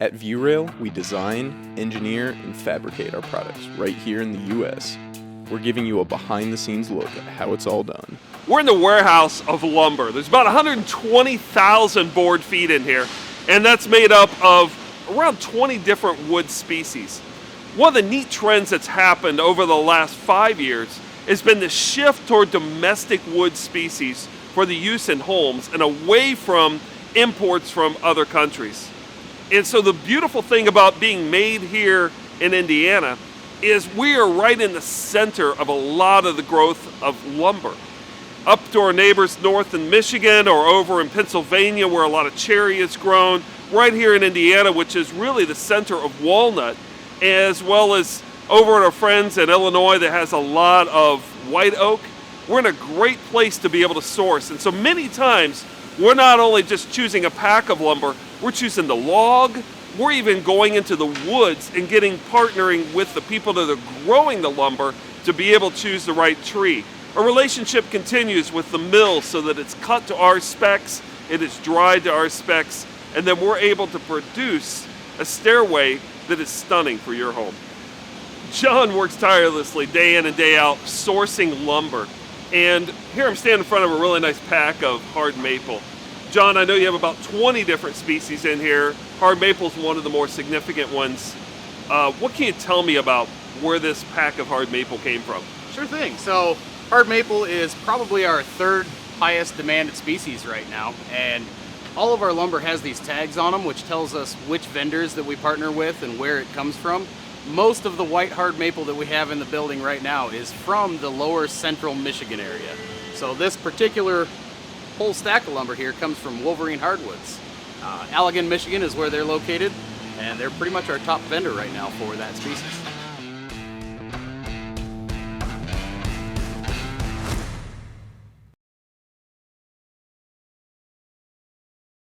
At ViewRail, we design, engineer, and fabricate our products right here in the U.S. We're giving you a behind-the-scenes look at how it's all done. We're in the warehouse of lumber. There's about 120,000 board feet in here, and that's made up of around 20 different wood species. One of the neat trends that's happened over the last 5 years has been the shift toward domestic wood species for the use in homes and away from imports from other countries. And so the beautiful thing about being made here in Indiana is we are right in the center of a lot of the growth of lumber. Up to our neighbors north in Michigan or over in Pennsylvania where a lot of cherry is grown, right here in Indiana, which is really the center of walnut, as well as over at our friends in Illinois that has a lot of white oak. We're in a great place to be able to source. And so many times, we're not only just choosing a pack of lumber, we're choosing the log. We're even going into the woods and partnering with the people that are growing the lumber to be able to choose the right tree. Our relationship continues with the mill so that it's cut to our specs, it is dried to our specs, and then we're able to produce a stairway that is stunning for your home. John works tirelessly day in and day out sourcing lumber. And here I'm standing in front of a really nice pack of hard maple. John, I know you have about 20 different species in here. Hard maple is one of the more significant ones. What can you tell me about where this pack of hard maple came from? Sure thing. So hard maple is probably our third highest demanded species right now. And all of our lumber has these tags on them, which tells us which vendors that we partner with and where it comes from. Most of the white hard maple that we have in the building right now is from the lower central Michigan area. So this particular whole stack of lumber here comes from Wolverine Hardwoods. Allegan, Michigan is where they're located, and they're pretty much our top vendor right now for that species.